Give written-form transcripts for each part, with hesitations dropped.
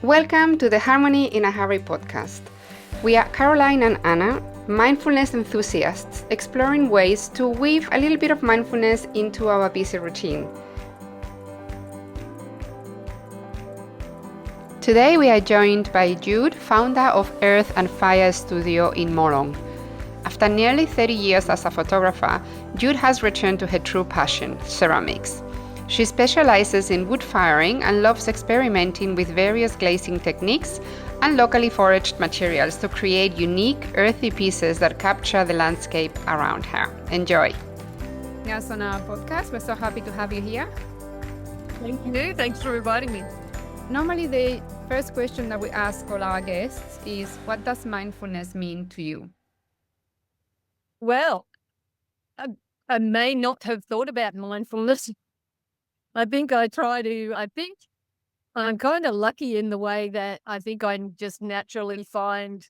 Welcome to the Harmony in a Hurry podcast. We are Caroline and Anna, mindfulness enthusiasts, exploring ways to weave a little bit of mindfulness into our busy routine. Today we are joined by Jude, founder of Earth and Fire Studio in Morong. After nearly 30 years as a photographer, Jude has returned to her true passion, ceramics. She specializes in wood firing and loves experimenting with various glazing techniques and locally foraged materials to create unique, earthy pieces that capture the landscape around her. Enjoy! Yes, on our podcast. We're so happy to have you here. Thank you. Thanks for inviting me. Normally, the first question that we ask all our guests is, what does mindfulness mean to you? Well, I may not have thought about mindfulness. I think I'm kind of lucky in the way that I think I just naturally find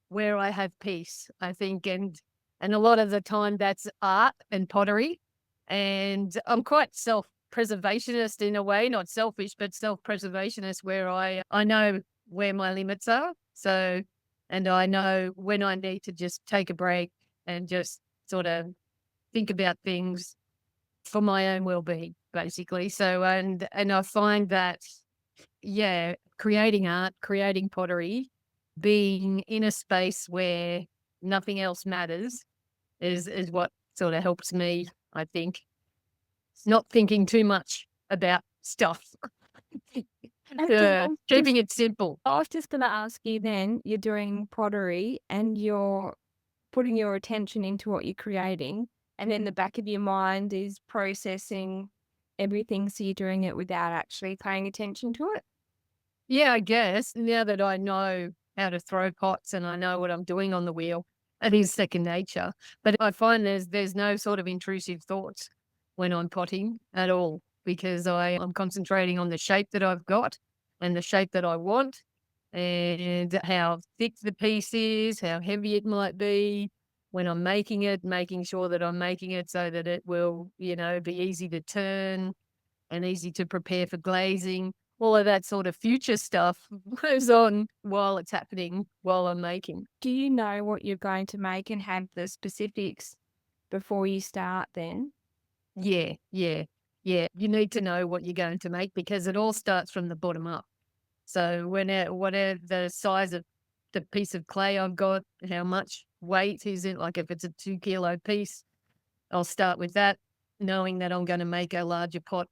where I have peace, I think. And a lot of the time that's art and pottery. And I'm quite self-preservationist in a way, not selfish, but self-preservationist, where I know where my limits are. So, and I know when I need to just take a break and just sort of think about things for my own well-being, basically. So, and I find that, creating art, creating pottery, being in a space where nothing else matters is what sort of helps me, I think. Not thinking too much about stuff. Keeping it simple. I was just going to ask you then, you're doing pottery and you're putting your attention into what you're creating, and then the back of your mind is processing everything, so you're doing it without actually paying attention to it? Yeah, I guess now that I know how to throw pots and I know what I'm doing on the wheel, it is second nature. But I find there's no sort of intrusive thoughts when I'm potting at all, because I'm concentrating on the shape that I've got and the shape that I want and how thick the piece is, how heavy it might be when I'm making it, making sure that I'm making it so that it will, be easy to turn and easy to prepare for glazing. All of that sort of future stuff goes on while it's happening, while I'm making. Do you know what you're going to make and have the specifics before you start then? Yeah. You need to know what you're going to make because it all starts from the bottom up. So whatever the size of the piece of clay I've got, how much weight is it? Like if it's a 2 kilo piece, I'll start with that, knowing that I'm going to make a larger pot.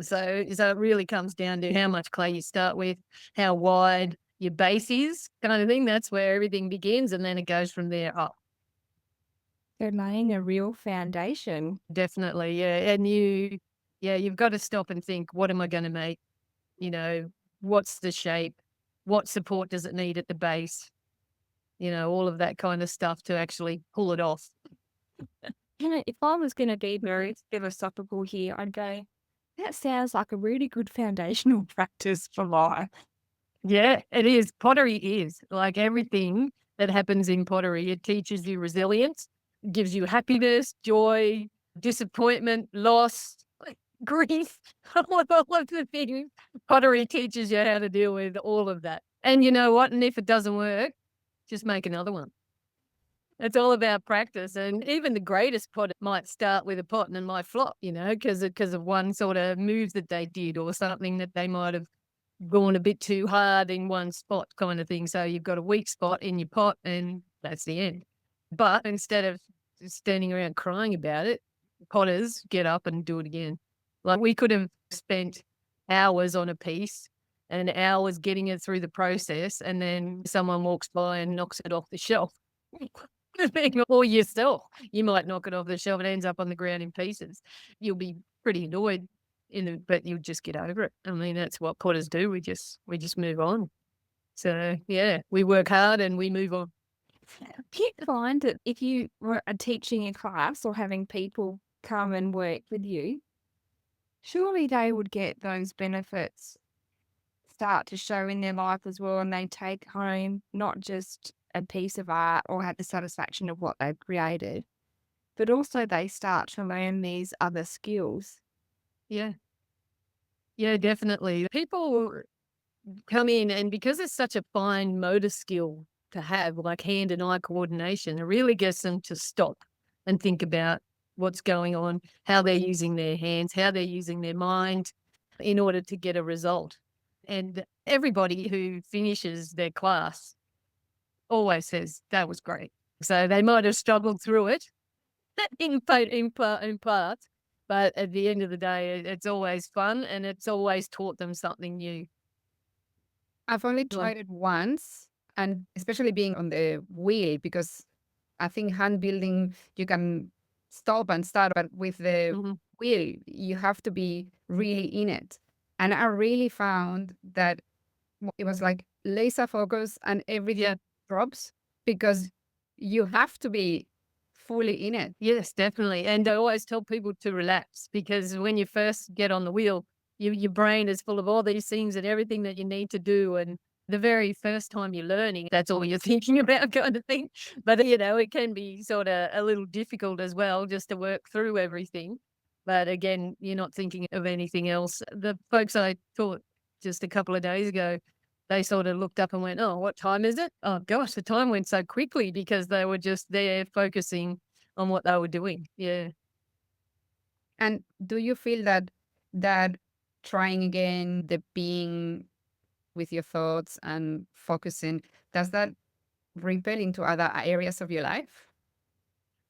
So it really comes down to how much clay you start with, how wide your base is, kind of thing. That's where everything begins, and then it goes from there up. They're laying a real foundation. Definitely, yeah. And you've got to stop and think, what am I going to make? What's the shape? What support does it need at the base? All of that kind of stuff to actually pull it off. If I was going to be very philosophical here, I'd go, that sounds like a really good foundational practice for life. Yeah, it is. Pottery is like everything that happens in pottery. It teaches you resilience, gives you happiness, joy, disappointment, loss, grief, all of the things. Pottery teaches you how to deal with all of that. And you know what? And if it doesn't work, just make another one. It's all about practice. And even the greatest potter might start with a pot and it might flop, because of one sort of move that they did or something that they might have gone a bit too hard in one spot kind of thing. So you've got a weak spot in your pot and that's the end. But instead of standing around crying about it, potters get up and do it again. Like we could have spent hours on a piece and hours getting it through the process, and then someone walks by and knocks it off the shelf. Or yourself, you might knock it off the shelf and it ends up on the ground in pieces. You'll be pretty annoyed but you'll just get over it. I mean, that's what potters do. We just move on. So yeah, we work hard and we move on. Do you find that if you were teaching a class or having people come and work with you, surely they would get those benefits start to show in their life as well, and they take home not just a piece of art or have the satisfaction of what they've created, but also they start to learn these other skills. Yeah. Yeah, definitely. People come in, and because it's such a fine motor skill to have, like hand and eye coordination, it really gets them to stop and think about what's going on, how they're using their hands, how they're using their mind in order to get a result. And everybody who finishes their class always says that was great. So they might have struggled through it in part, but at the end of the day, it's always fun, and it's always taught them something new. I've only Go on. tried it once, and especially being on the wheel, because I think hand building, you can stop and start, but with the Mhm. wheel, you have to be really in it. And I really found that it was like laser focus and everything Yeah. drops because you have to be fully in it. Yes, definitely. And I always tell people to relax, because when you first get on the wheel, your brain is full of all these things and everything that you need to do. And the very first time you're learning, that's all you're thinking about, kind of thing. But, it can be sort of a little difficult as well, just to work through everything. But again, you're not thinking of anything else. The folks I taught just a couple of days ago, they sort of looked up and went, "Oh, what time is it? Oh gosh, the time went so quickly," because they were just there focusing on what they were doing. Yeah. And do you feel that trying again, the being with your thoughts and focusing, does that ripple into other areas of your life?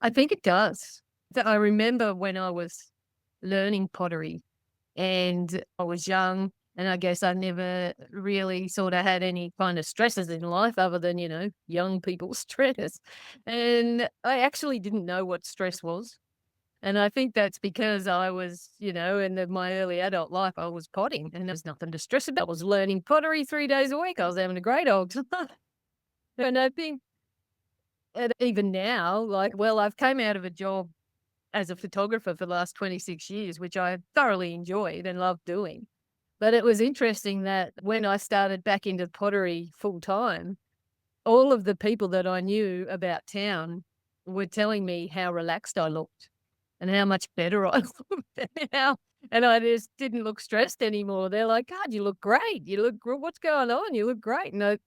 I think it does. I remember when I was learning pottery and I was young, and I guess I never really sort of had any kind of stresses in life other than, young people stress. And I actually didn't know what stress was. And I think that's because I was, my early adult life, I was potting and there was nothing to stress about. I was learning pottery 3 days a week. I was having a great old time. And I think, and even now, I've came out of a job as a photographer for the last 26 years, which I thoroughly enjoyed and loved doing. But it was interesting that when I started back into pottery full time, all of the people that I knew about town were telling me how relaxed I looked and how much better I looked and I just didn't look stressed anymore. They're like, "God, you look great. You look what's going on? You look great." And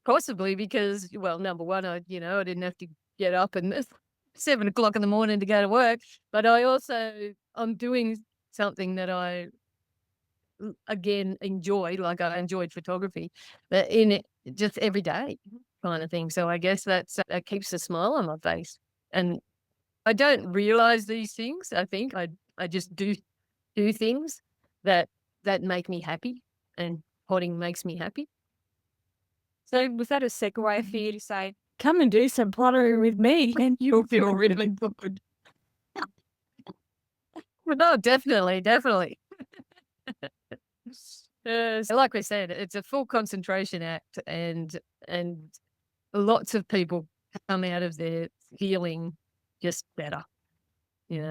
possibly because, well, number one, I didn't have to get up and 7 o'clock in the morning to go to work, but I'm doing something that I again enjoy, like I enjoyed photography, but in it just every day kind of thing. So I guess that keeps a smile on my face. And I don't realize these things. I think I just do things that make me happy, and potting makes me happy. So was that a segue for you to say, come and do some pottery with me and you'll feel really good? Well, no, definitely, definitely. So like we said, it's a full concentration act, and lots of people come out of there feeling just better,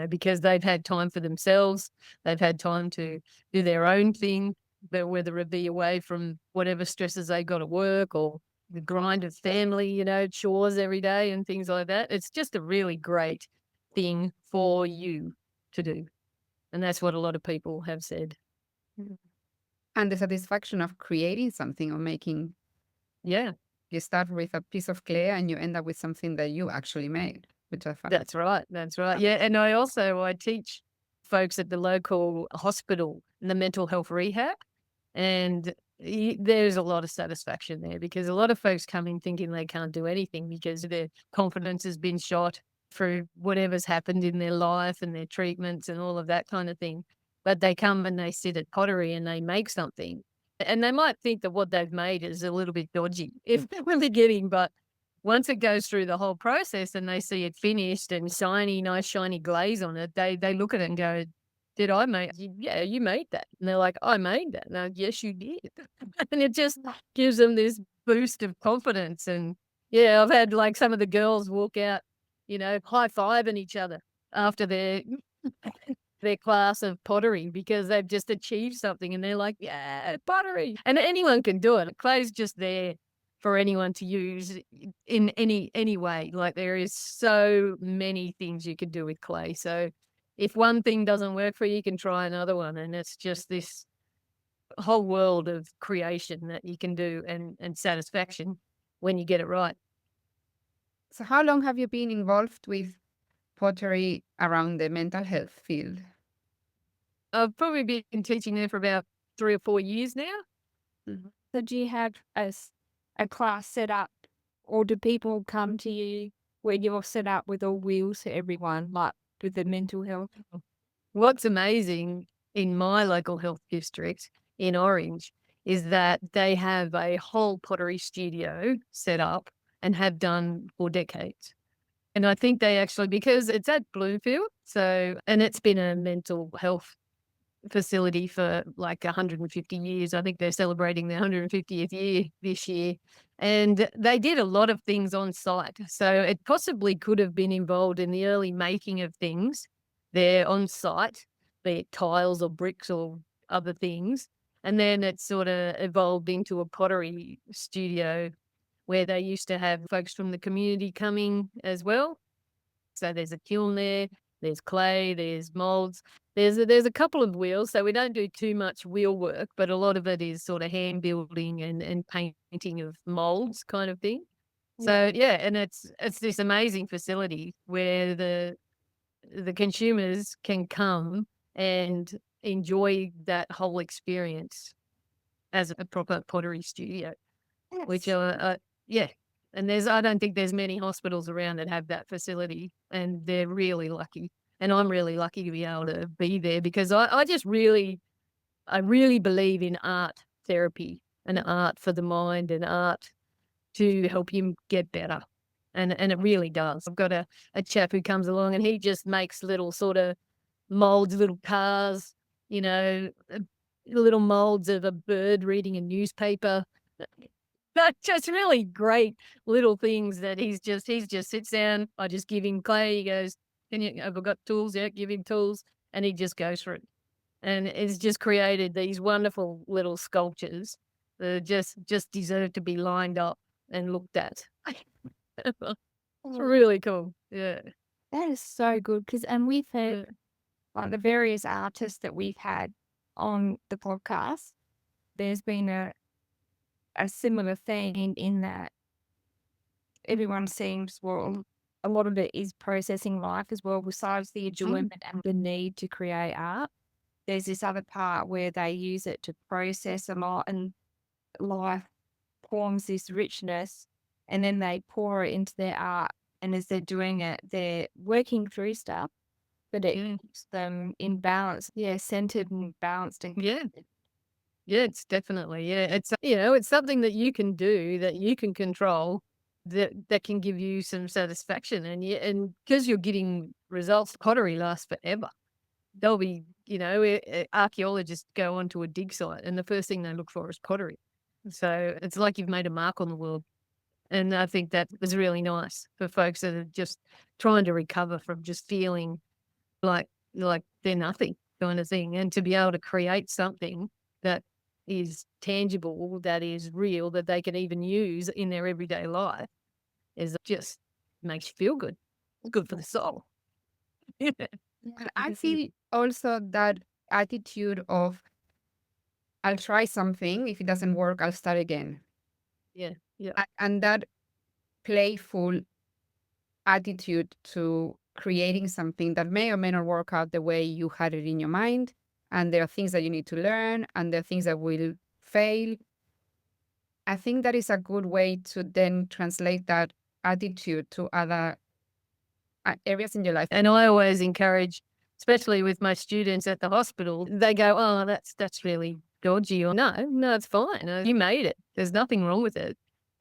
because they've had time for themselves. They've had time to do their own thing, but whether it be away from whatever stresses they got at work or the grind of family, chores every day and things like that. It's just a really great thing for you to do. And that's what a lot of people have said. And the satisfaction of creating something or making, Yeah, you start with a piece of clay and you end up with something that you actually made, which I find. that's right. That's right. Yeah. And I teach folks at the local hospital in the mental health rehab. And there's a lot of satisfaction there, because a lot of folks come in thinking they can't do anything because their confidence has been shot through whatever's happened in their life and their treatments and all of that kind of thing. But they come and they sit at pottery and they make something. And they might think that what they've made is a little bit dodgy if they're really getting, but once it goes through the whole process and they see it finished and nice shiny glaze on it, they look at it and go, "Did I make? Yeah, you made that." And they're like, "I made that." No, yes, you did. And it just gives them this boost of confidence. And yeah, I've had like some of the girls walk out, high-fiving each other after their class of pottery, because they've just achieved something and they're like, "Yeah, pottery." And anyone can do it. Clay's just there for anyone to use in any way. Like, there is so many things you can do with clay. So if one thing doesn't work for you, you can try another one. And it's just this whole world of creation that you can do and satisfaction when you get it right. So how long have you been involved with pottery around the mental health field? I've probably been teaching there for about 3 or 4 years now. So do you have a class set up, or do people come to you where you're set up with all wheels for everyone, like with the mental health? What's amazing in my local health district in Orange is that they have a whole pottery studio set up and have done for decades. And I think they actually, because it's at Bloomfield, and it's been a mental health facility for like 150 years. I think they're celebrating their 150th year this year. And they did a lot of things on site. So it possibly could have been involved in the early making of things there on site, be it tiles or bricks or other things. And then it sort of evolved into a pottery studio where they used to have folks from the community coming as well. So there's a kiln there, there's clay, there's molds. There's a couple of wheels, so we don't do too much wheel work, but a lot of it is sort of hand building and painting of molds kind of thing. So yeah, and it's this amazing facility where the consumers can come and enjoy that whole experience as a proper pottery studio, which yeah. And I don't think there's many hospitals around that have that facility, and they're really lucky. And I'm really lucky to be able to be there because I really believe in art therapy and art for the mind and art to help you get better. And it really does. I've got a chap who comes along and he just makes little sort of molds, little cars, little molds of a bird reading a newspaper. But just really great little things that he just sits down. I just give him clay. He goes, have I got tools? Yeah, give him tools. And he just goes for it. And it's just created these wonderful little sculptures that just deserve to be lined up and looked at. It's really cool. Yeah. That is so good and we've had like the various artists that we've had on the podcast. There's been a similar thing in that everyone seems, well, a lot of it is processing life as well, besides the enjoyment and the need to create art. There's this other part where they use it to process a lot, and life forms this richness, and then they pour it into their art. And as they're doing it, they're working through stuff, but it keeps them in balance, centered and balanced. And Yeah. Yeah, it's definitely, it's something that you can do, that you can control, that can give you some satisfaction. And because you're getting results, pottery lasts forever. They'll be, archaeologists go onto a dig site and the first thing they look for is pottery. So it's like you've made a mark on the world. And I think that was really nice for folks that are just trying to recover from just feeling like they're nothing kind of thing. And to be able to create something that is tangible, that is real, that they can even use in their everyday life, is just makes you feel good. It's good for the soul. And I feel also that attitude of, I'll try something. If it doesn't work, I'll start again. Yeah. And that playful attitude to creating something that may or may not work out the way you had it in your mind. And there are things that you need to learn, and there are things that will fail. I think that is a good way to then translate that attitude to other areas in your life. And I always encourage, especially with my students at the hospital, they go, oh, that's really dodgy. Or no, it's fine. You made it. There's nothing wrong with it.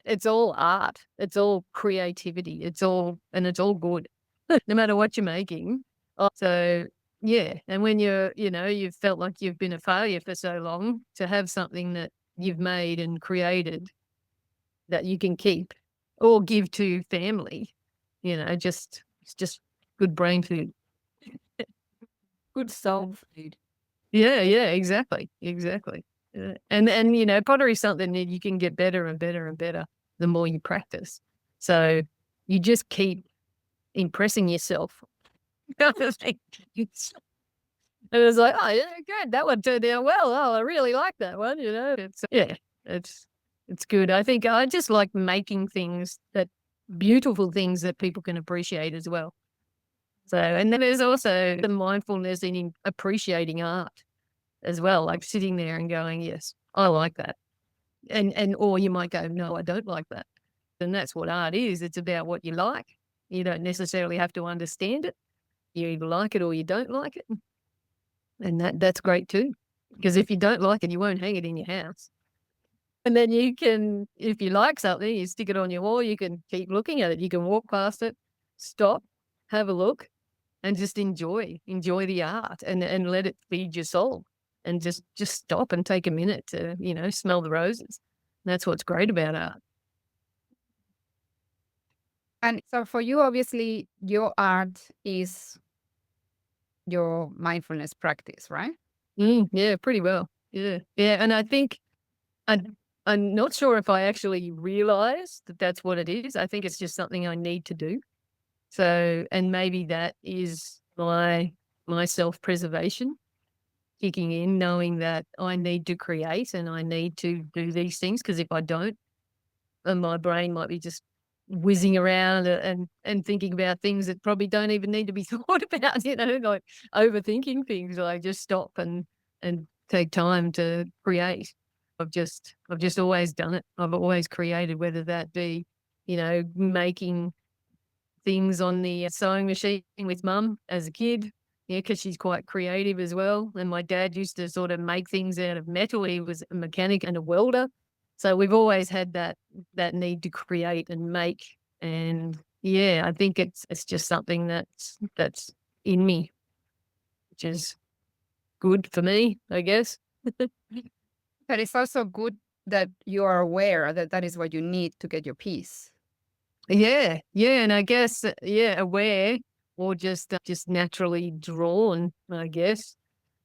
It's all art. It's all creativity. It's all good, no matter what you're making. So yeah. And when you've felt like you've been a failure for so long, to have something that you've made and created that you can keep or give to family, it's just good brain food. good soul food. Yeah, exactly. Yeah. And pottery is something that you can get better and better and better the more you practice. So you just keep impressing yourself. And it was like, oh, yeah, good. That one turned out well. Oh, I really like that one. It's good. I think I just like making things beautiful things that people can appreciate as well. So, and then there's also the mindfulness in appreciating art as well, like sitting there and going, yes, I like that. Or you might go, no, I don't like that. And that's what art is. It's about what you like. You don't necessarily have to understand it. You either like it or you don't like it. And that's great too. Because if you don't like it, you won't hang it in your house. And then you can, if you like something, you stick it on your wall, you can keep looking at it. You can walk past it, stop, have a look, and just enjoy the art and let it feed your soul. And just stop and take a minute to, smell the roses. That's what's great about art. And so for you, obviously, your art is your mindfulness practice, right? Yeah, pretty well. Yeah. Yeah. And I think I'm not sure if I actually realize that that's what it is. I think it's just something I need to do. So, and maybe that is my self-preservation kicking in, knowing that I need to create and I need to do these things, because if I don't, then my brain might be just whizzing around and thinking about things that probably don't even need to be thought about, like overthinking things. I just stop and take time to create. I've just always done it. I've always created, whether that be, making things on the sewing machine with mum as a kid, because she's quite creative as well. And my dad used to sort of make things out of metal. He was a mechanic and a welder. So we've always had that need to create and make. And yeah, I think it's just something that's in me, which is good for me, I guess. But it's also good that you are aware that that is what you need to get your peace. Yeah. Yeah. And I guess, aware or just naturally drawn, I guess.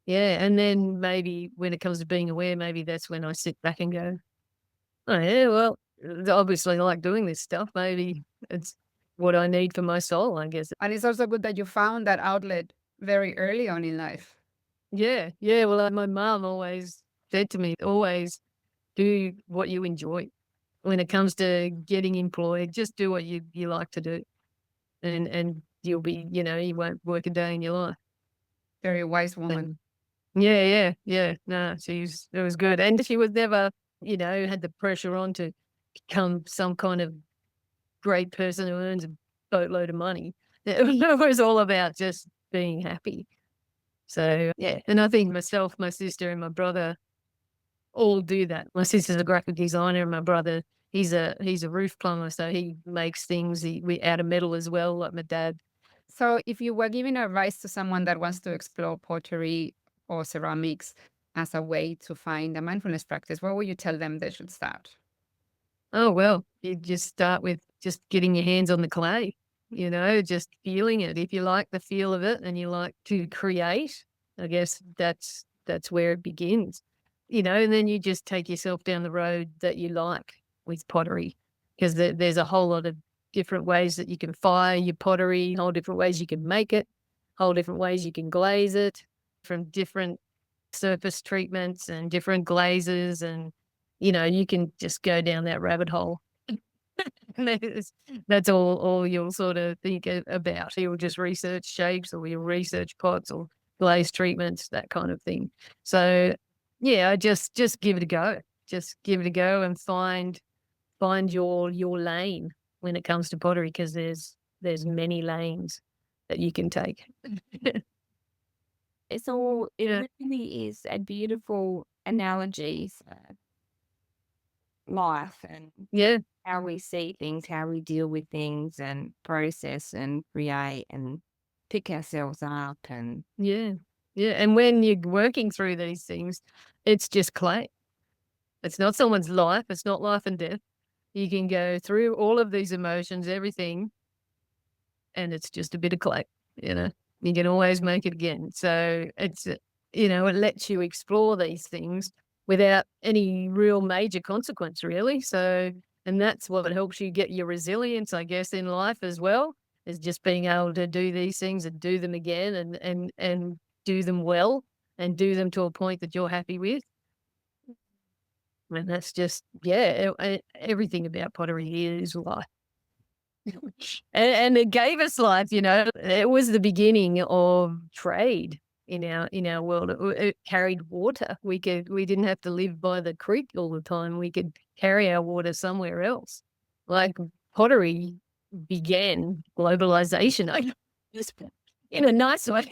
Yeah. And then maybe when it comes to being aware, maybe that's when I sit back and go, oh, yeah, well, obviously I like doing this stuff. Maybe it's what I need for my soul, I guess. And it's also good that you found that outlet very early on in life. Yeah. Yeah. Well, my mom always said to me, always do what you enjoy. When it comes to getting employed, just do what you like to do. And you'll be, you won't work a day in your life. Very wise woman. Yeah. No, it was good. And she was never, had the pressure on to become some kind of great person who earns a boatload of money. It was all about just being happy. So, yeah. And I think myself, my sister and my brother all do that. My sister's a graphic designer and my brother, he's a roof plumber. So he makes things out of metal as well, like my dad. So if you were giving advice to someone that wants to explore pottery or ceramics as a way to find a mindfulness practice, what would you tell them they should start? Oh, well, you just start with just getting your hands on the clay, just feeling it. If you like the feel of it and you like to create, I guess that's where it begins, and then you just take yourself down the road that you like with pottery, because there's a whole lot of different ways that you can fire your pottery, whole different ways you can make it, whole different ways you can glaze it, from different surface treatments and different glazes, and you can just go down that rabbit hole. That's all you'll sort of think about. You'll just research shapes, or you'll research pots or glaze treatments, that kind of thing. So yeah, just give it a go. Just give it a go and find your lane when it comes to pottery, because there's many lanes that you can take. It really is a beautiful analogy for life and how we see things, how we deal with things and process and create and pick ourselves up. And yeah. And when you're working through these things, it's just clay. It's not someone's life. It's not life and death. You can go through all of these emotions, everything, and it's just a bit of clay. You can always make it again. So it's, it lets you explore these things without any real major consequence, really. So, and that's what helps you get your resilience, I guess, in life as well, is just being able to do these things and do them again, and do them well and do them to a point that you're happy with. And that's just, everything about pottery is life. And it gave us life, it was the beginning of trade in our world. It carried water. We didn't have to live by the creek all the time. We could carry our water somewhere else. Like pottery began globalization in a nice way.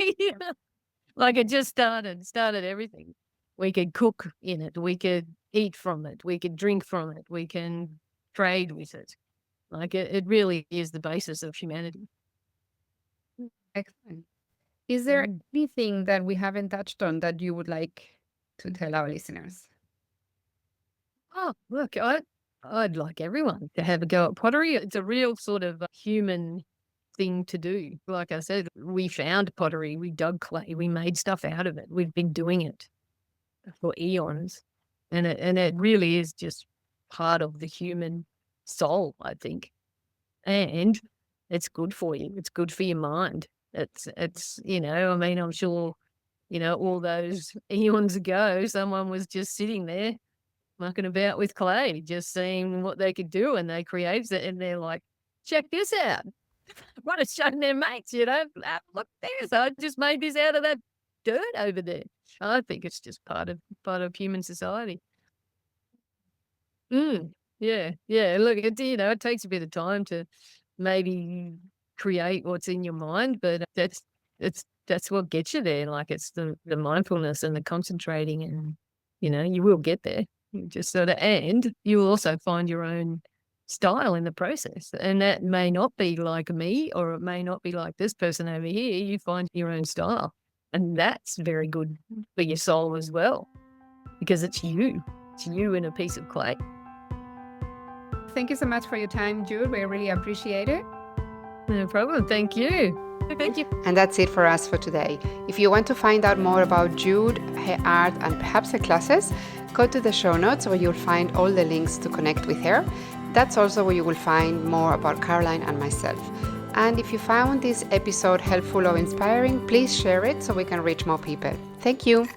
Like it just started everything. We could cook in it. We could eat from it. We could drink from it. We can trade with it. Like it really is the basis of humanity. Excellent. Is there anything that we haven't touched on that you would like to tell our listeners? Oh, look, I'd like everyone to have a go at pottery. It's a real sort of human thing to do. Like I said, we found pottery, we dug clay, we made stuff out of it. We've been doing it for eons. And it really is just part of the human soul, I think. And it's good for you. It's good for your mind. It's I'm sure, all those eons ago, someone was just sitting there mucking about with clay, just seeing what they could do, and they created it, and they're like, check this out. What it's showing their mates, look there. So I just made this out of that dirt over there. I think it's just part of human society. Yeah. Look, it takes a bit of time to maybe create what's in your mind, but that's what gets you there. Like it's the mindfulness and the concentrating, and you will get there. You just and you will also find your own style in the process, and that may not be like me, or it may not be like this person over here. You find your own style, and that's very good for your soul as well, because it's you in a piece of clay. Thank you so much for your time, Jude. We really appreciate it. No problem. Thank you. Thank you. And that's it for us for today. If you want to find out more about Jude, her art, and perhaps her classes, go to the show notes where you'll find all the links to connect with her. That's also where you will find more about Caroline and myself. And if you found this episode helpful or inspiring, please share it so we can reach more people. Thank you.